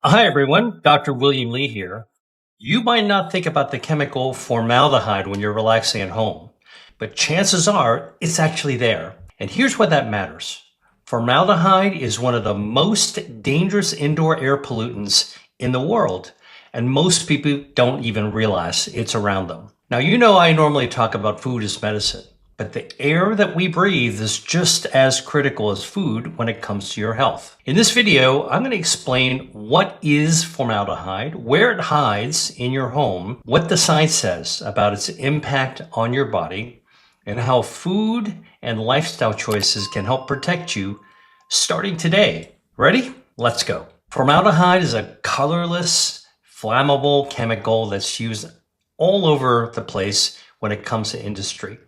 Hi, everyone. Dr. William Lee here. You might not think about the chemical formaldehyde when you're relaxing at home, but chances are it's actually there. And here's why that matters. Formaldehyde is one of the most dangerous indoor air pollutants in the world, and most people don't even realize it's around them. Now, I normally talk about food as medicine, but the air that we breathe is just as critical as food when it comes to your health. In this video, I'm going to explain what is formaldehyde, where it hides in your home, what the science says about its impact on your body, and how food and lifestyle choices can help protect you starting today. Ready? Let's go. Formaldehyde is a colorless, flammable chemical that's used all over the place when it comes to industry.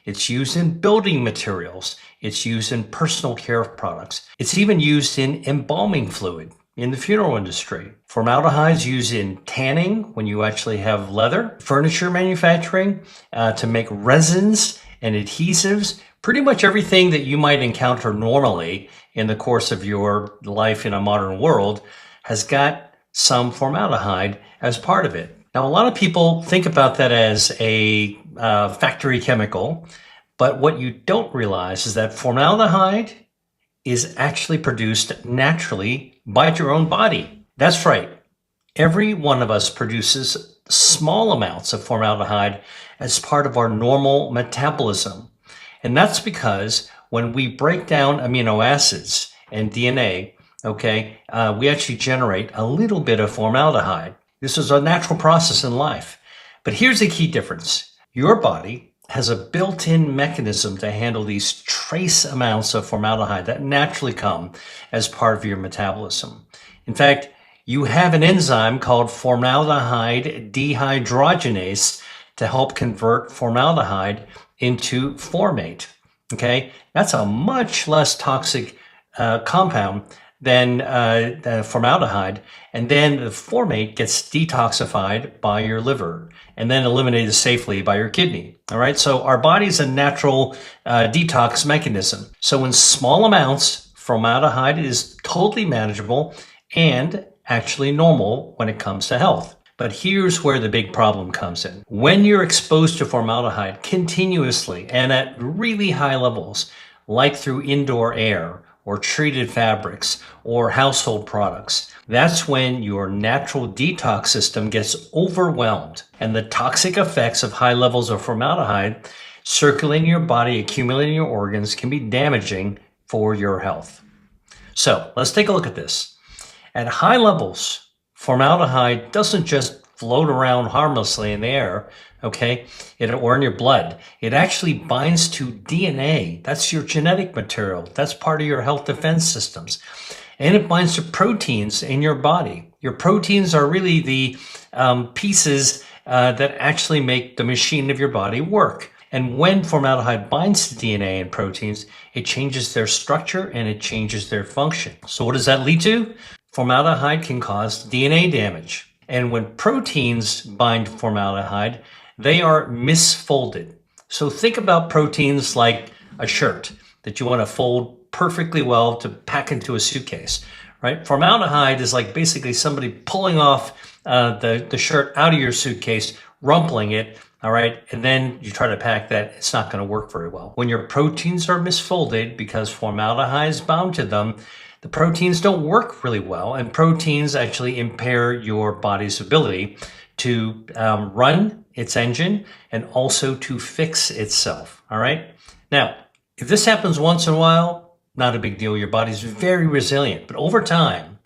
It's used in building materials. It's used in personal care products. It's even used in embalming fluid in the funeral industry. Formaldehyde is used in tanning when you actually have leather, furniture manufacturing, to make resins and adhesives. Pretty much everything that you might encounter normally in the course of your life in a modern world has got some formaldehyde as part of it. Now, a lot of people think about that as a factory chemical, but what you don't realize is that formaldehyde is actually produced naturally by your own body. That's right. Every one of us produces small amounts of formaldehyde as part of our normal metabolism. And that's because when we break down amino acids and DNA, we actually generate a little bit of formaldehyde. This is a natural process in life. But here's the key difference. Your body has a built-in mechanism to handle these trace amounts of formaldehyde that naturally come as part of your metabolism. In fact, you have an enzyme called formaldehyde dehydrogenase to help convert formaldehyde into formate. That's a much less toxic compound than the formaldehyde, and then the formate gets detoxified by your liver and then eliminated safely by your kidney. All right, so our body's a natural detox mechanism. So in small amounts, formaldehyde is totally manageable and actually normal when it comes to health. But here's where the big problem comes in. When you're exposed to formaldehyde continuously and at really high levels, like through indoor air, or treated fabrics, or household products, that's when your natural detox system gets overwhelmed, and the toxic effects of high levels of formaldehyde circulating your body, accumulating your organs, can be damaging for your health. So let's take a look at this. At high levels, formaldehyde doesn't just float around harmlessly in the air, or in your blood. It actually binds to DNA. That's your genetic material. That's part of your health defense systems. And it binds to proteins in your body. Your proteins are really the pieces that actually make the machine of your body work. And when formaldehyde binds to DNA and proteins, it changes their structure and it changes their function. So what does that lead to? Formaldehyde can cause DNA damage. And when proteins bind formaldehyde, they are misfolded. So think about proteins like a shirt that you want to fold perfectly well to pack into a suitcase, right? Formaldehyde is like basically somebody pulling off the shirt out of your suitcase, rumpling it, all right? And then you try to pack that, it's not going to work very well. When your proteins are misfolded because formaldehyde is bound to them, the proteins don't work really well, and proteins actually impair your body's ability to run its engine and also to fix itself, all right? Now, if this happens once in a while, not a big deal. Your body's very resilient. But over time,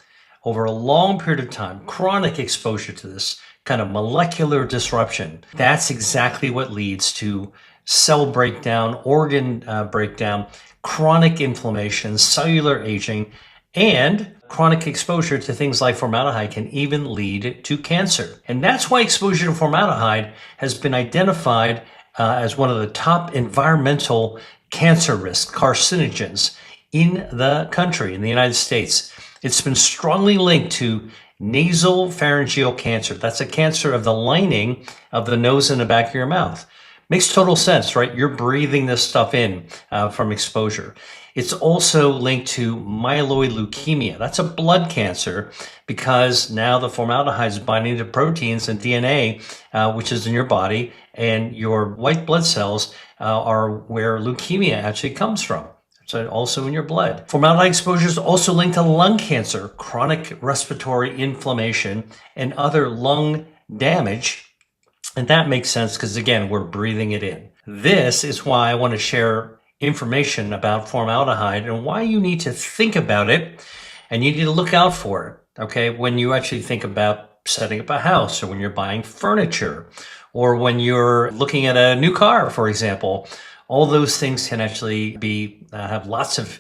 over a long period of time, chronic exposure to this kind of molecular disruption, that's exactly what leads to cell breakdown, organ breakdown, chronic inflammation, cellular aging, and chronic exposure to things like formaldehyde can even lead to cancer. And that's why exposure to formaldehyde has been identified as one of the top environmental cancer risk carcinogens in the country, in the United States. It's been strongly linked to nasal pharyngeal cancer. That's a cancer of the lining of the nose and the back of your mouth. Makes total sense, right? You're breathing this stuff in from exposure. It's also linked to myeloid leukemia. That's a blood cancer because now the formaldehyde is binding to proteins and DNA, which is in your body, and your white blood cells are where leukemia actually comes from. So also in your blood. Formaldehyde exposure is also linked to lung cancer, chronic respiratory inflammation, and other lung damage. And that makes sense because, again, we're breathing it in. This is why I want to share information about formaldehyde and why you need to think about it and you need to look out for it, okay, when you actually think about setting up a house or when you're buying furniture or when you're looking at a new car, for example. All those things can actually have lots of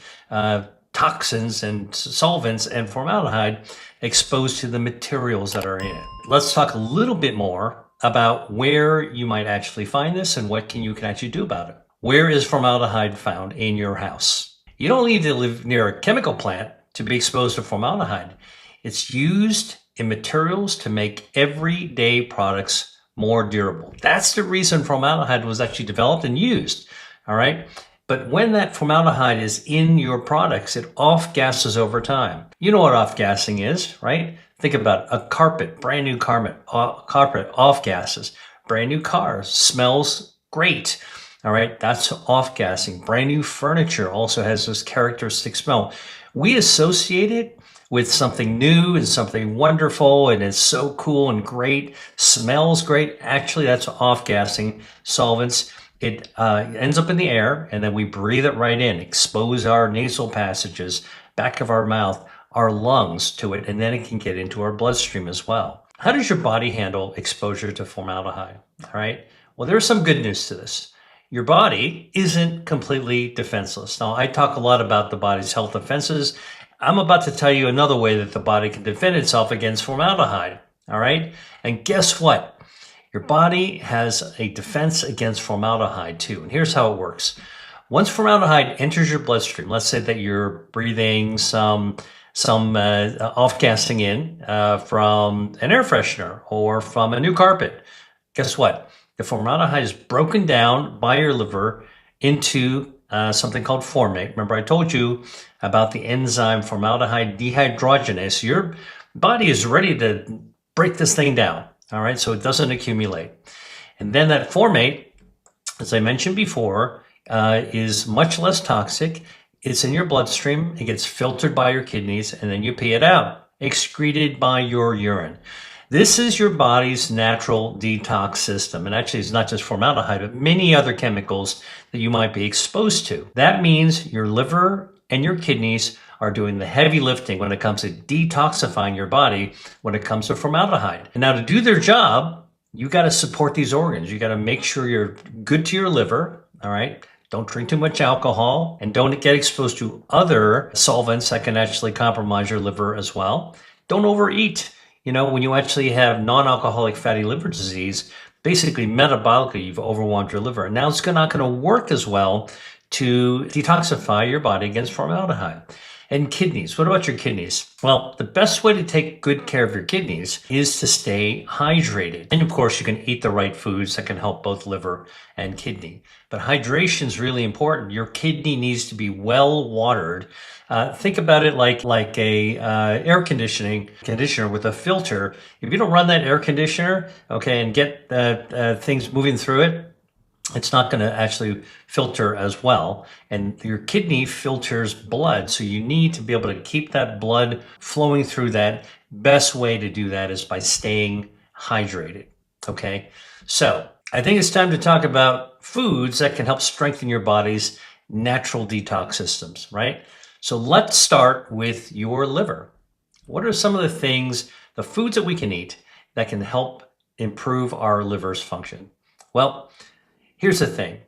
toxins and solvents and formaldehyde exposed to the materials that are in it. Let's talk a little bit more about where you might actually find this and what you can actually do about it. Where is formaldehyde found in your house? You don't need to live near a chemical plant to be exposed to formaldehyde. It's used in materials to make everyday products more durable. That's the reason formaldehyde was actually developed and used, all right? But when that formaldehyde is in your products, it off-gasses over time. You know what off-gassing is, right? Think about it. A carpet, brand new carpet off-gasses. Brand new car smells great, all right? That's off-gassing. Brand new furniture also has this characteristic smell. We associate it with something new and something wonderful, and it's so cool and great, smells great. Actually, that's off-gassing solvents. It ends up in the air, and then we breathe it right in, expose our nasal passages, back of our mouth, our lungs to it, and then it can get into our bloodstream as well. How does your body handle exposure to formaldehyde? All right. Well, there's some good news to this. Your body isn't completely defenseless. Now, I talk a lot about the body's health defenses. I'm about to tell you another way that the body can defend itself against formaldehyde. All right. And guess what? Your body has a defense against formaldehyde too. And here's how it works. Once formaldehyde enters your bloodstream, let's say that you're breathing some off-gassing in from an air freshener or from a new carpet. Guess what? The formaldehyde is broken down by your liver into something called formate. Remember, I told you about the enzyme formaldehyde dehydrogenase. Your body is ready to break this thing down, all right, so it doesn't accumulate. And then that formate, as I mentioned before, is much less toxic. It's in your bloodstream. It gets filtered by your kidneys, and then you pee it out, excreted by your urine. This is your body's natural detox system. And actually, it's not just formaldehyde, but many other chemicals that you might be exposed to. That means your liver and your kidneys are doing the heavy lifting when it comes to detoxifying your body when it comes to formaldehyde. And now to do their job, you got to support these organs. You got to make sure you're good to your liver, all right? Don't drink too much alcohol and don't get exposed to other solvents that can actually compromise your liver as well. Don't overeat. You know, when you actually have non-alcoholic fatty liver disease, basically metabolically, you've overwhelmed your liver. And now it's not going to work as well to detoxify your body against formaldehyde. And kidneys. What about your kidneys? Well, the best way to take good care of your kidneys is to stay hydrated. And of course, you can eat the right foods that can help both liver and kidney. But hydration is really important. Your kidney needs to be well watered. Think about it like a air conditioner with a filter. If you don't run that air conditioner, okay, and get things moving through it, it's not going to actually filter as well. And your kidney filters blood. So you need to be able to keep that blood flowing through that. Best way to do that is by staying hydrated. Okay. So I think it's time to talk about foods that can help strengthen your body's natural detox systems, right? So let's start with your liver. What are some of the things, the foods that we can eat that can help improve our liver's function? Well, here's the thing.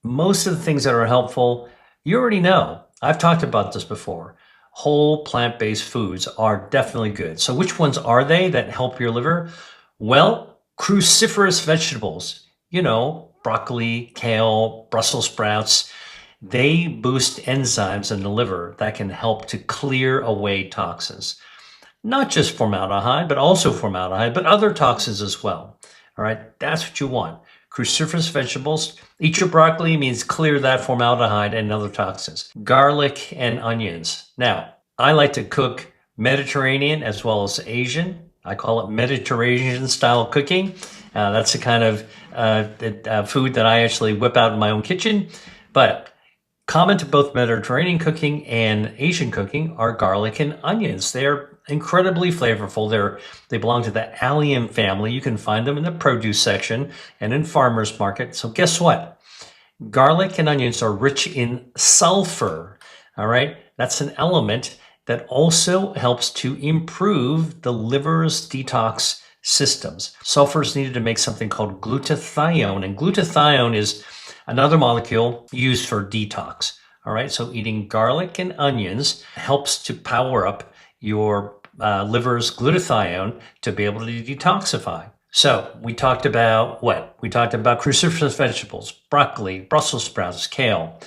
Most of the things that are helpful, you already know. I've talked about this before. Whole plant-based foods are definitely good. So which ones are they that help your liver? Well, cruciferous vegetables, you know, broccoli, kale, Brussels sprouts, they boost enzymes in the liver that can help to clear away toxins. Not just formaldehyde, but also formaldehyde, but other toxins as well. All right, that's what you want. Cruciferous vegetables. Eat your broccoli means clear that formaldehyde and other toxins. Garlic and onions. Now, I like to cook Mediterranean as well as Asian. I call it Mediterranean style cooking. That's the kind of food that I actually whip out in my own kitchen. But common to both Mediterranean cooking and Asian cooking are garlic and onions. They're incredibly flavorful. They belong to the allium family. You can find them in the produce section and in farmers market. So guess what? Garlic and onions are rich in sulfur. All right, that's an element that also helps to improve the liver's detox systems. Sulfur is needed to make something called glutathione, and glutathione is another molecule used for detox. All right, so eating garlic and onions helps to power up your liver's glutathione to be able to detoxify. So we talked about what? We talked about cruciferous vegetables, broccoli, Brussels sprouts, kale,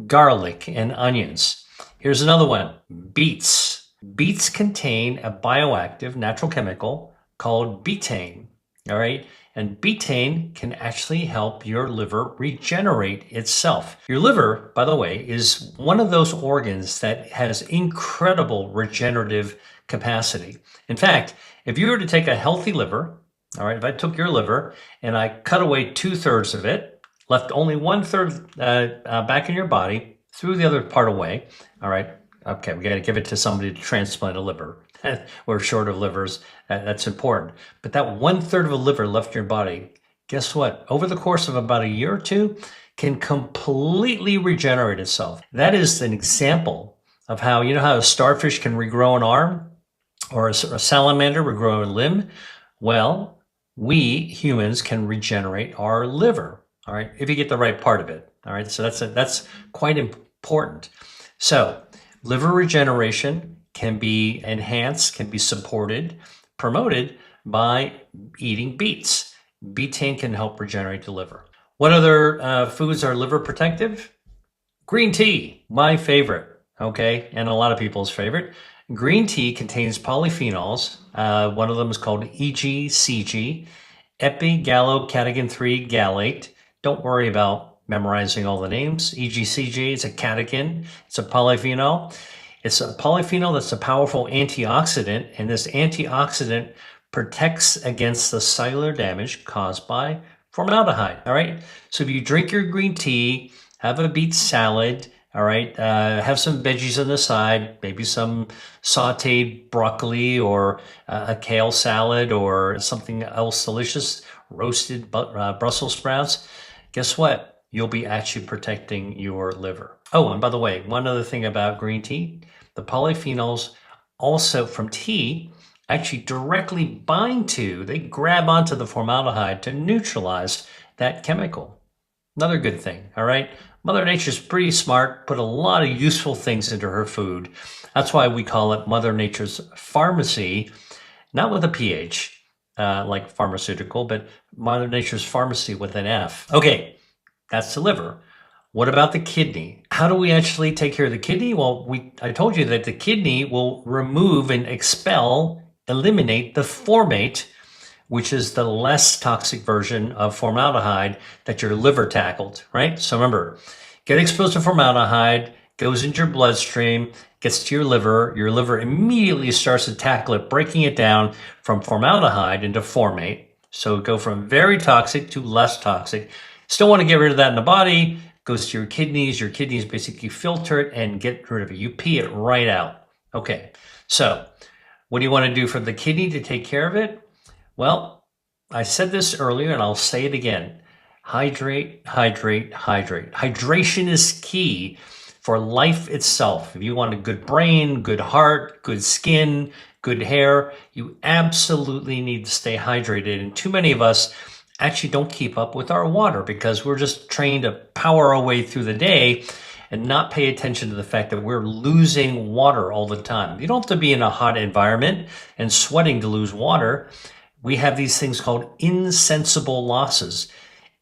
garlic, and onions. Here's another one, beets. Beets contain a bioactive natural chemical called betaine. All right, and betaine can actually help your liver regenerate itself. Your liver, by the way, is one of those organs that has incredible regenerative capacity. In fact, if you were to take a healthy liver, all right, if I took your liver and I cut away 2/3 of it, left only 1/3 back in your body, threw the other part away, all right, okay, we got to give it to somebody to transplant a liver. We're short of livers. That's important. But that 1/3 of a liver left in your body, guess what? Over the course of about a year or two, can completely regenerate itself. That is an example of how, you know how a starfish can regrow an arm or a salamander regrow a limb? Well, we humans can regenerate our liver, all right, if you get the right part of it. All right, so that's quite important. So liver regeneration can be enhanced, can be supported, promoted by eating beets. Betaine can help regenerate the liver. What other foods are liver protective? Green tea, my favorite, okay, and a lot of people's favorite. Green tea contains polyphenols. One of them is called EGCG, epigallocatechin 3 gallate. Don't worry about memorizing all the names. EGCG is a catechin. It's a polyphenol. It's a polyphenol that's a powerful antioxidant, and this antioxidant protects against the cellular damage caused by formaldehyde. All right. So if you drink your green tea, have a beet salad, all right, have some veggies on the side, maybe some sauteed broccoli or a kale salad or something else delicious, roasted Brussels sprouts. Guess what? You'll be actually protecting your liver. Oh, and by the way, one other thing about green tea, the polyphenols also from tea actually directly bind to, they grab onto the formaldehyde to neutralize that chemical. Another good thing, all right? Mother Nature's pretty smart, put a lot of useful things into her food. That's why we call it Mother Nature's pharmacy, not with a PH, like pharmaceutical, but Mother Nature's pharmacy with an F. Okay, that's the liver. What about the kidney? How do we actually take care of the kidney? Well, I told you that the kidney will remove and eliminate the formate, which is the less toxic version of formaldehyde that your liver tackled, right? So remember, get exposed to formaldehyde, goes into your bloodstream, gets to your liver immediately starts to tackle it, breaking it down from formaldehyde into formate. So go from very toxic to less toxic. Still want to get rid of that in the body, goes to your kidneys basically filter it and get rid of it. You pee it right out. Okay, so what do you want to do for the kidney to take care of it? Well, I said this earlier and I'll say it again. Hydrate, hydrate, hydrate. Hydration is key for life itself. If you want a good brain, good heart, good skin, good hair, you absolutely need to stay hydrated. And too many of us actually don't keep up with our water because we're just trained to power our way through the day and not pay attention to the fact that we're losing water all the time. You don't have to be in a hot environment and sweating to lose water. We have these things called insensible losses.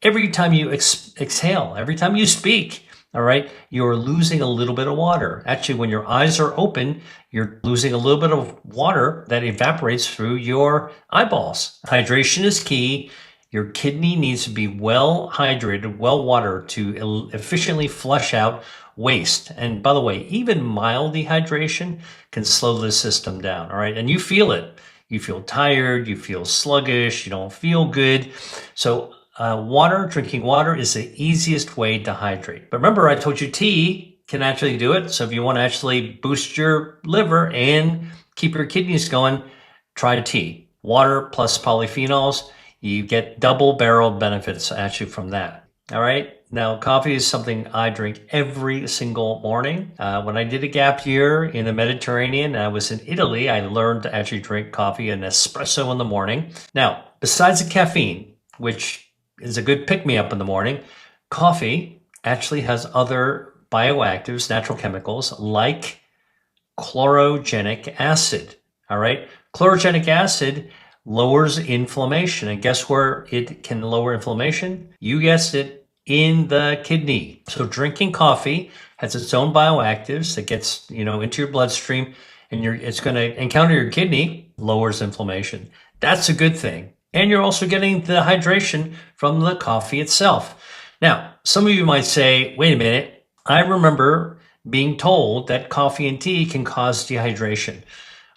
Every time you exhale, every time you speak, all right, you're losing a little bit of water. Actually, when your eyes are open, you're losing a little bit of water that evaporates through your eyeballs. Hydration is key. Your kidney needs to be well hydrated, well watered to efficiently flush out waste. And by the way, even mild dehydration can slow the system down. All right. And you feel it. You feel tired, you feel sluggish, you don't feel good. So, drinking water is the easiest way to hydrate. But remember, I told you tea can actually do it. So, if you want to actually boost your liver and keep your kidneys going, try tea. Water plus polyphenols, you get double barrel benefits actually from that. All right. Now, coffee is something I drink every single morning. When I did a gap year in the Mediterranean, I was in Italy, I learned to actually drink coffee and espresso in the morning. Now, besides the caffeine, which is a good pick-me-up in the morning, coffee actually has other bioactives, natural chemicals, like chlorogenic acid. All right. Chlorogenic acid lowers inflammation. And guess where it can lower inflammation? You guessed it, in the kidney. So drinking coffee has its own bioactives that gets, into your bloodstream, and it's going to encounter your kidney, lowers inflammation. That's a good thing. And you're also getting the hydration from the coffee itself. Now, some of you might say, wait a minute, I remember being told that coffee and tea can cause dehydration.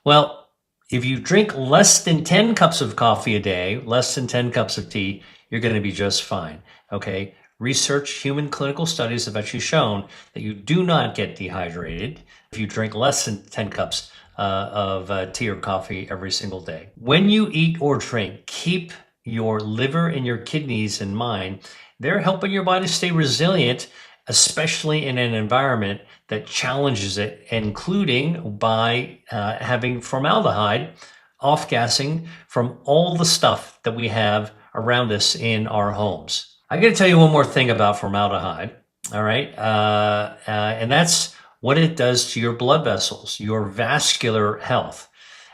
Well, if you drink less than 10 cups of coffee a day, less than 10 cups of tea, you're going to be just fine. Okay. Research, human clinical studies have actually shown that you do not get dehydrated if you drink less than 10 cups of tea or coffee every single day. When you eat or drink, keep your liver and your kidneys in mind. They're helping your body stay resilient, especially in an environment that challenges it, including by having formaldehyde off-gassing from all the stuff that we have around us in our homes. I got to tell you one more thing about formaldehyde, all right? And that's what it does to your blood vessels, your vascular health.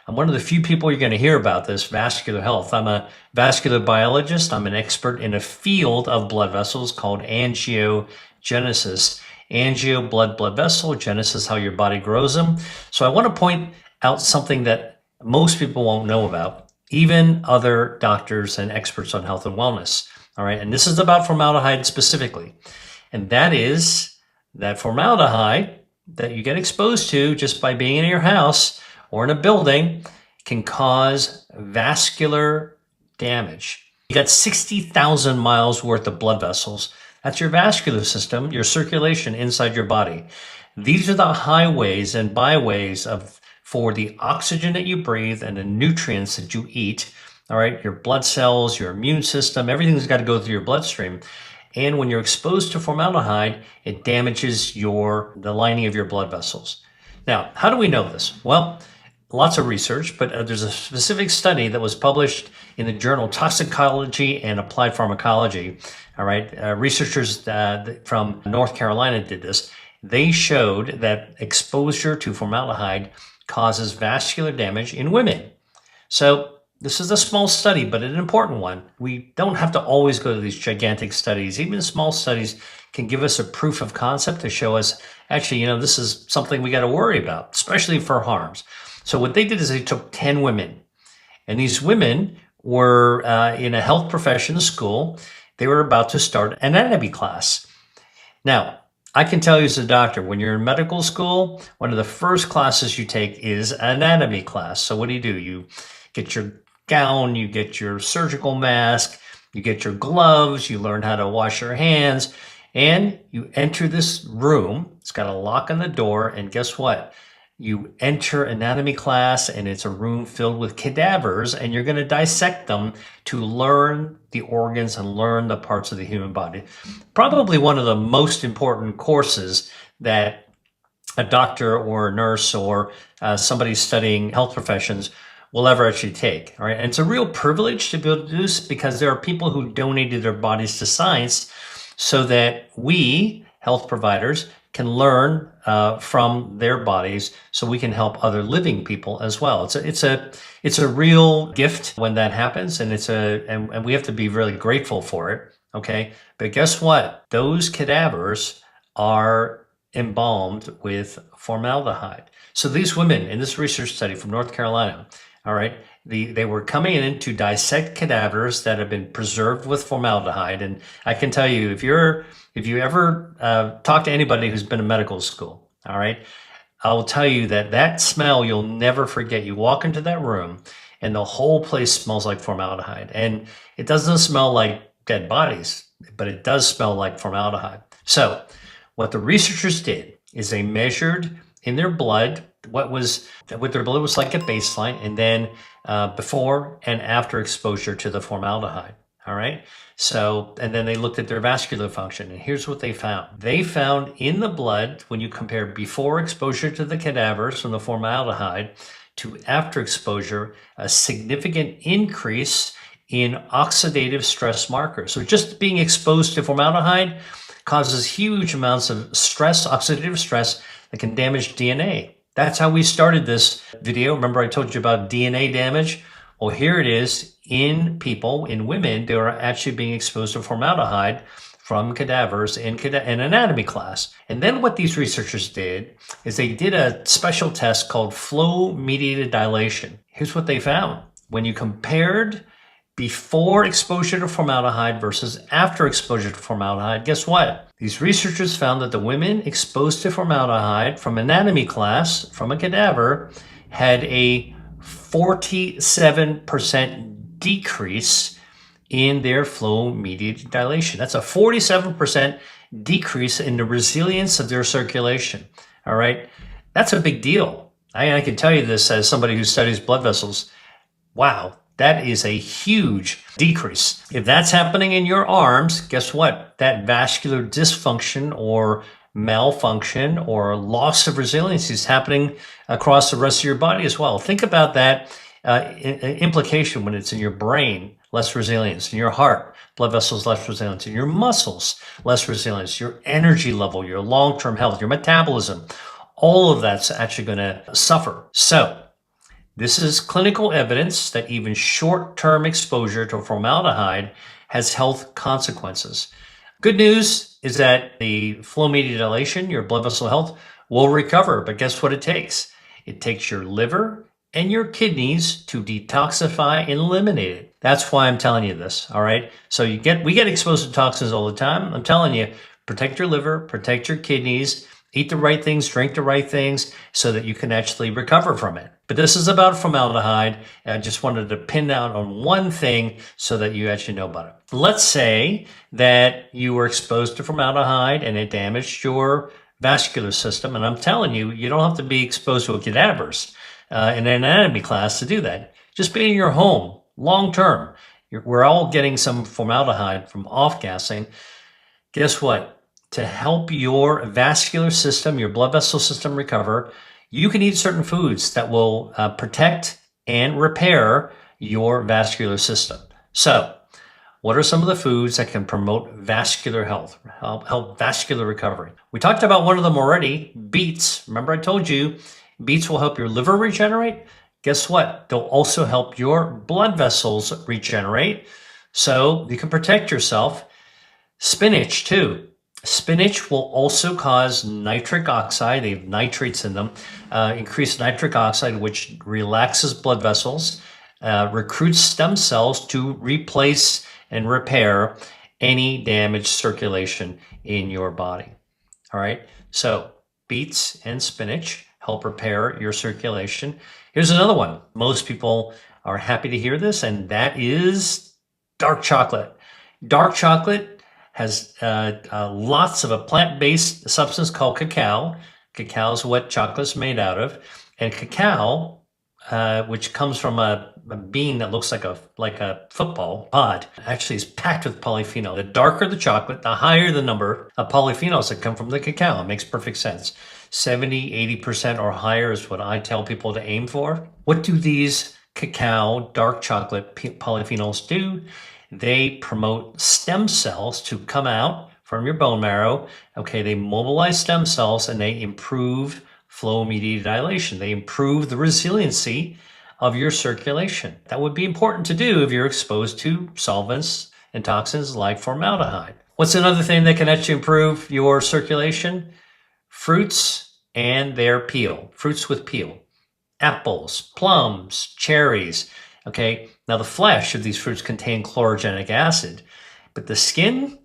I'm one of the few people you're going to hear about this vascular health. I'm a vascular biologist. I'm an expert in a field of blood vessels called angiogenesis. Angio, blood vessel, genesis, how your body grows them. So I want to point out something that most people won't know about, even other doctors and experts on health and wellness. All right. And this is about formaldehyde specifically. And that is that formaldehyde that you get exposed to just by being in your house or in a building can cause vascular damage. You got 60,000 miles worth of blood vessels. That's your vascular system, your circulation inside your body. These are the highways and byways for the oxygen that you breathe and the nutrients that you eat. All right, your blood cells, your immune system, everything's got to go through your bloodstream. And when you're exposed to formaldehyde, it damages the lining of your blood vessels. Now, how do we know this? Well, lots of research, but there's a specific study that was published in the journal Toxicology and Applied Pharmacology. All right, researchers from North Carolina did this. They showed that exposure to formaldehyde causes vascular damage in women. So this is a small study, but an important one. We don't have to always go to these gigantic studies. Even small studies can give us a proof of concept to show us, actually, this is something we got to worry about, especially for harms. So what they did is they took 10 women, and these women were in a health profession school. They were about to start an anatomy class. Now, I can tell you as a doctor, when you're in medical school, one of the first classes you take is anatomy class. So what do? You get your gown, you get your surgical mask, you get your gloves, you learn how to wash your hands, and you enter this room. It's got a lock on the door, and guess what? You enter anatomy class, and it's a room filled with cadavers, and you're going to dissect them to learn the organs and learn the parts of the human body. Probably one of the most important courses that a doctor or a nurse or somebody studying health professions will ever actually take. All right. And it's a real privilege to be able to do this because there are people who donated their bodies to science so that we, health providers, can learn from their bodies so we can help other living people as well. It's a real gift when that happens, and and we have to be really grateful for it. Okay. But guess what? Those cadavers are embalmed with formaldehyde. So these women in this research study from North Carolina, all right, They were coming in to dissect cadavers that have been preserved with formaldehyde. And I can tell you, if you ever talk to anybody who's been in medical school, all right, I will tell you that that smell you'll never forget. You walk into that room and the whole place smells like formaldehyde. And it doesn't smell like dead bodies, but it does smell like formaldehyde. So what the researchers did is they measured in their blood what their blood was like at baseline, and then before and after exposure to the formaldehyde. All right. So, and then they looked at their vascular function, and here's what they found. They found in the blood, when you compare before exposure to the cadavers from the formaldehyde to after exposure, a significant increase in oxidative stress markers. So just being exposed to formaldehyde causes huge amounts of stress, oxidative stress, that can damage DNA. That's how we started this video. Remember I told you about DNA damage? Well, here it is in people, in women, they are actually being exposed to formaldehyde from cadavers in anatomy class. And then what these researchers did is they did a special test called flow-mediated dilation. Here's what they found. When you compared before exposure to formaldehyde versus after exposure to formaldehyde, guess what? These researchers found that the women exposed to formaldehyde from anatomy class from a cadaver had a 47% decrease in their flow-mediated dilation. That's a 47% decrease in the resilience of their circulation. All right, that's a big deal. I can tell you this as somebody who studies blood vessels. Wow, that is a huge decrease. If that's happening in your arms, guess what? That vascular dysfunction or malfunction or loss of resiliency is happening across the rest of your body as well. Think about that implication when it's in your brain, less resilience, in your heart, blood vessels, less resilience, in your muscles, less resilience, your energy level, your long-term health, your metabolism, all of that's actually going to suffer. So this is clinical evidence that even short-term exposure to formaldehyde has health consequences. Good news is that the flow-mediated dilation, your blood vessel health, will recover. But guess what it takes? It takes your liver and your kidneys to detoxify and eliminate it. That's why I'm telling you this, all right? So we get exposed to toxins all the time. I'm telling you, protect your liver, protect your kidneys, eat the right things, drink the right things so that you can actually recover from it. But this is about formaldehyde. I just wanted to pin down on one thing so that you actually know about it. Let's say that you were exposed to formaldehyde and it damaged your vascular system. And I'm telling you, you don't have to be exposed to cadavers in an anatomy class to do that. Just be in your home, long term. We're all getting some formaldehyde from off-gassing. Guess what? To help your vascular system, your blood vessel system recover, you can eat certain foods that will protect and repair your vascular system. So, what are some of the foods that can promote vascular health, help vascular recovery? We talked about one of them already, beets. Remember I told you, beets will help your liver regenerate. Guess what? They'll also help your blood vessels regenerate, so you can protect yourself. Spinach too. Spinach will also cause nitric oxide. They have nitrates in them. Increased nitric oxide, which relaxes blood vessels, recruits stem cells to replace and repair any damaged circulation in your body. All right. So beets and spinach help repair your circulation. Here's another one. Most people are happy to hear this, and that is dark chocolate. Dark chocolate has lots of a plant-based substance called cacao. Cacao is what chocolate's made out of. And cacao, which comes from a bean that looks like a football pod, actually is packed with polyphenol. The darker the chocolate, the higher the number of polyphenols that come from the cacao. It makes perfect sense. 70, 80% or higher is what I tell people to aim for. What do these cacao, dark chocolate polyphenols do? They promote stem cells to come out from your bone marrow. Okay, they mobilize stem cells and they improve flow-mediated dilation. They improve the resiliency of your circulation. That would be important to do if you're exposed to solvents and toxins like formaldehyde. What's another thing that can actually improve your circulation? Fruits and their peel. Fruits with peel. Apples, plums, cherries. Okay, now the flesh of these fruits contain chlorogenic acid, but the skin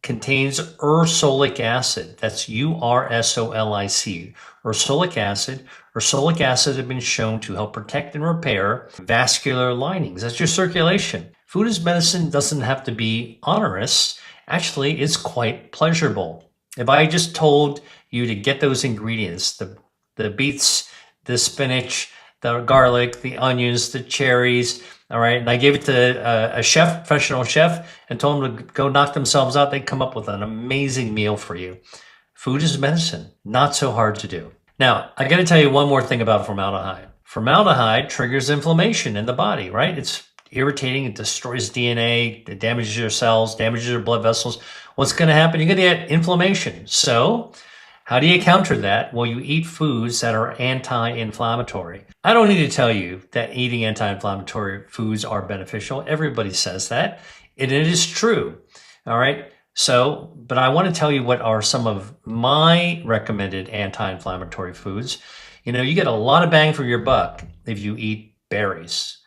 contains ursolic acid. That's ursolic. Ursolic acid. Ursolic acid has been shown to help protect and repair vascular linings. That's your circulation. Food as medicine doesn't have to be onerous. Actually, it's quite pleasurable. If I just told you to get those ingredients, the beets, the spinach, the garlic, the onions, the cherries, all right, and I gave it to a chef, professional chef, and told them to go knock themselves out, they'd come up with an amazing meal for you. Food is medicine, not so hard to do. Now, I got to tell you one more thing about formaldehyde. Formaldehyde triggers inflammation in the body, right? It's irritating, it destroys DNA, it damages your cells, damages your blood vessels. What's going to happen? You're going to get inflammation. So, how do you counter that? Well, you eat foods that are anti-inflammatory. I don't need to tell you that eating anti-inflammatory foods are beneficial. Everybody says that, and it is true. All right. So, but I want to tell you what are some of my recommended anti-inflammatory foods. You get a lot of bang for your buck if you eat berries,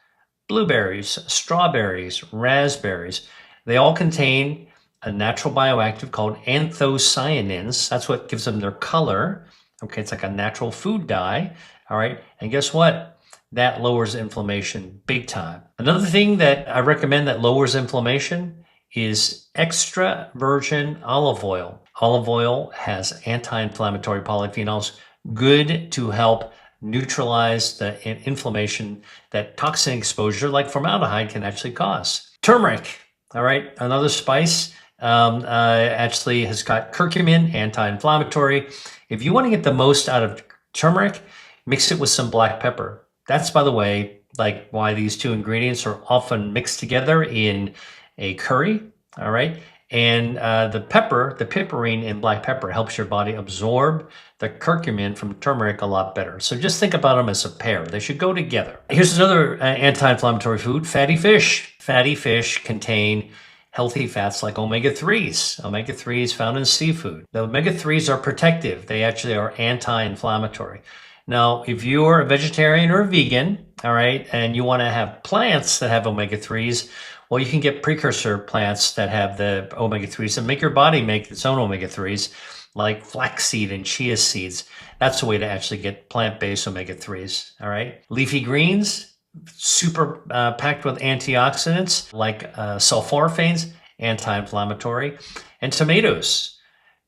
blueberries, strawberries, raspberries. They all contain a natural bioactive called anthocyanins. That's what gives them their color. Okay, it's like a natural food dye. All right, and guess what? That lowers inflammation big time. Another thing that I recommend that lowers inflammation is extra virgin olive oil. Olive oil has anti-inflammatory polyphenols, good to help neutralize the inflammation that toxin exposure like formaldehyde can actually cause. Turmeric, all right, another spice, actually has got curcumin, anti-inflammatory. If you want to get the most out of turmeric, mix it with some black pepper. That's, by the way, like why these two ingredients are often mixed together in a curry, all right? And the piperine in black pepper helps your body absorb the curcumin from turmeric a lot better. So just think about them as a pair. They should go together. Here's another anti-inflammatory food, fatty fish. Fatty fish contain healthy fats like omega-3s. Omega-3s found in seafood. The omega-3s are protective. They actually are anti-inflammatory. Now, if you're a vegetarian or a vegan, all right, and you want to have plants that have omega-3s, well, you can get precursor plants that have the omega-3s and make your body make its own omega-3s, like flaxseed and chia seeds. That's the way to actually get plant-based omega-3s, all right? Leafy greens, super packed with antioxidants like sulforaphanes, anti-inflammatory. And tomatoes.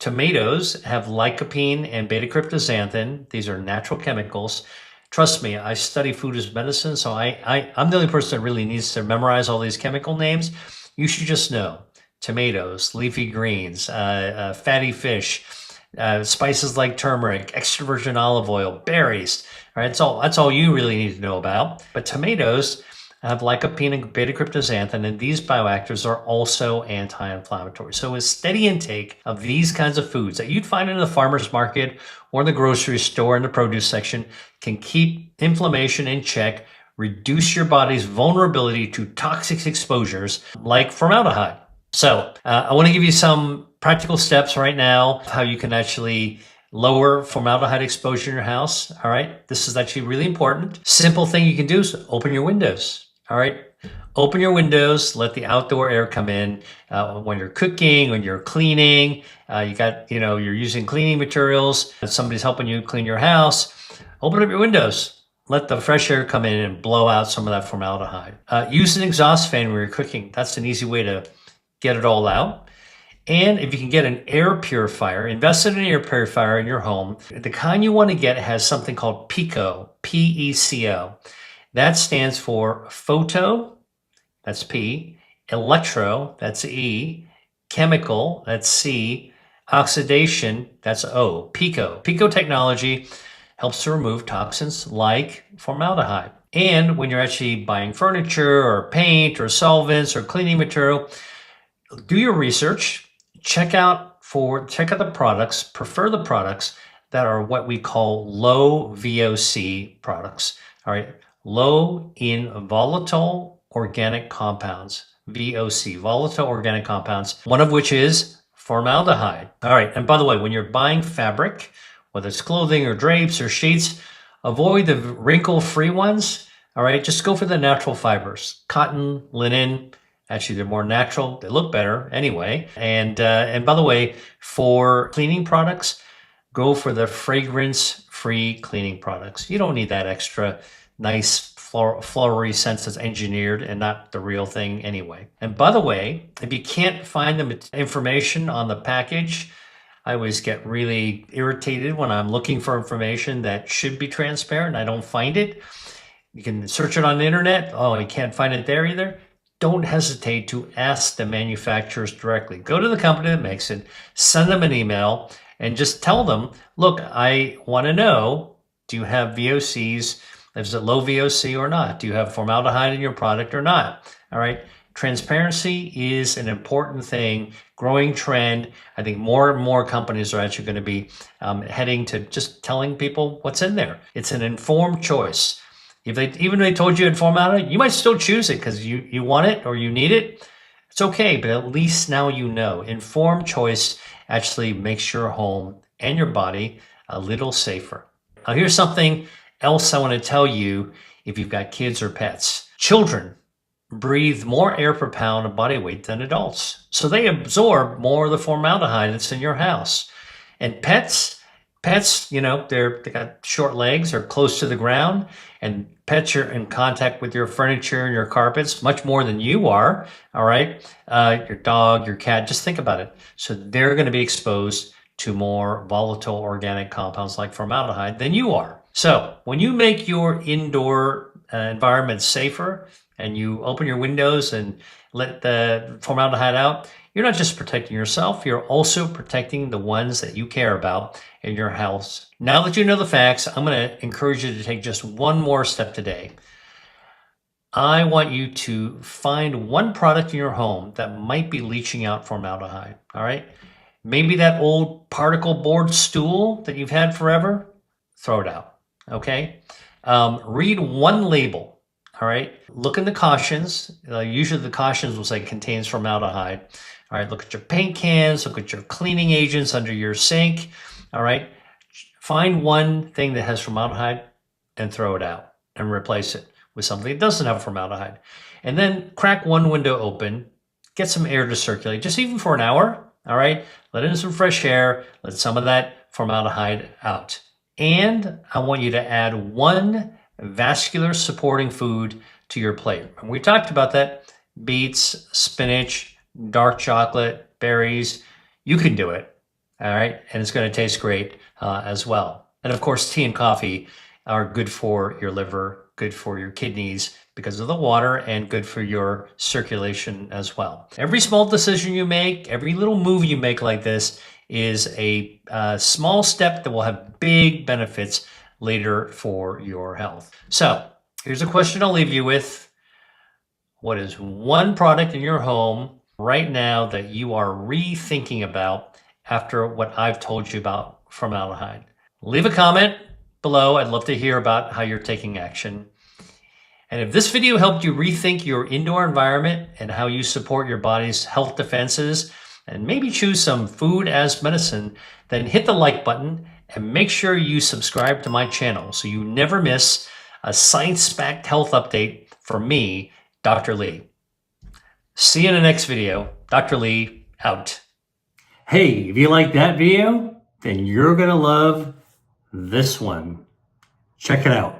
Tomatoes have lycopene and beta-cryptozanthin. These are natural chemicals. Trust me, I study food as medicine, so I'm the only person that really needs to memorize all these chemical names. You should just know tomatoes, leafy greens, fatty fish, spices like turmeric, extra virgin olive oil, berries. All right, that's all you really need to know about. But tomatoes have lycopene and beta-cryptozanthin, and these bioactives are also anti-inflammatory. So a steady intake of these kinds of foods that you'd find in the farmer's market or in the grocery store in the produce section can keep inflammation in check, reduce your body's vulnerability to toxic exposures like formaldehyde. So I want to give you some practical steps right now how you can actually lower formaldehyde exposure in your house. All right, this is actually really important. Simple thing you can do is open your windows. All right, open your windows, let the outdoor air come in when you're cooking, when you're cleaning. You're using cleaning materials. If somebody's helping you clean your house, open up your windows. Let the fresh air come in and blow out some of that formaldehyde. Use an exhaust fan when you're cooking. That's an easy way to get it all out. And if you can get an air purifier, invest in an air purifier in your home. The kind you want to get has something called PECO, P-E-C-O. That stands for photo, that's P, electro, that's E, chemical, that's C, oxidation, that's O, PECO. PECO technology helps to remove toxins like formaldehyde. And when you're actually buying furniture or paint or solvents or cleaning material, do your research, check out the products, prefer the products that are what we call low VOC products, all right? Low in volatile organic compounds, VOC, volatile organic compounds, one of which is formaldehyde. All right, and by the way, when you're buying fabric, whether it's clothing or drapes or sheets, avoid the wrinkle-free ones. All right, just go for the natural fibers. Cotton, linen, actually they're more natural. They look better anyway. And by the way, for cleaning products, go for the fragrance-free cleaning products. You don't need that extra nice flowery scent that's engineered and not the real thing anyway. And by the way, if you can't find the information on the package, I always get really irritated when I'm looking for information that should be transparent and I don't find it. You can search it on the internet. Oh, you can't find it there either. Don't hesitate to ask the manufacturers directly. Go to the company that makes it, send them an email, and just tell them, look, I want to know, do you have VOCs? Is it low VOC or not? Do you have formaldehyde in your product or not? All right. Transparency is an important thing, growing trend. I think more and more companies are actually going to be heading to just telling people what's in there. It's an informed choice. Even if they told you had formaldehyde, you might still choose it because you want it or you need it. It's okay, but at least now you know. Informed choice actually makes your home and your body a little safer. Now here's something else I want to tell you if you've got kids or pets. Children breathe more air per pound of body weight than adults. So they absorb more of the formaldehyde that's in your house. And pets, you know, they got short legs, they're close to the ground, and pets are in contact with your furniture and your carpets much more than you are, all right? Your dog, your cat, just think about it. So they're going to be exposed to more volatile organic compounds like formaldehyde than you are. So when you make your indoor environment safer and you open your windows and let the formaldehyde out, you're not just protecting yourself, you're also protecting the ones that you care about in your house. Now that you know the facts, I'm going to encourage you to take just one more step today. I want you to find one product in your home that might be leaching out formaldehyde, all right? Maybe that old particle board stool that you've had forever, throw it out, okay? Read one label, all right? Look in the cautions. Usually the cautions will say contains formaldehyde. All right, look at your paint cans, look at your cleaning agents under your sink, all right? Find one thing that has formaldehyde and throw it out and replace it with something that doesn't have formaldehyde. And then crack one window open, get some air to circulate, just even for an hour, all right? Let in some fresh air, let some of that formaldehyde out. And I want you to add one vascular supporting food to your plate. And we talked about that, beets, spinach, dark chocolate, berries. You can do it, all right? And it's going to taste great as well. And of course, tea and coffee are good for your liver, good for your kidneys because of the water, and good for your circulation as well. Every small decision you make, every little move you make like this is a small step that will have big benefits later for your health. So here's a question I'll leave you with. What is one product in your home right now that you are rethinking about after what I've told you about formaldehyde? Leave a comment below. I'd love to hear about how you're taking action. And if this video helped you rethink your indoor environment and how you support your body's health defenses, and maybe choose some food as medicine, then hit the like button and make sure you subscribe to my channel so you never miss a science-backed health update from me, Dr. Lee. See you in the next video. Dr. Lee, out. Hey, if you like that video, then you're going to love this one. Check it out.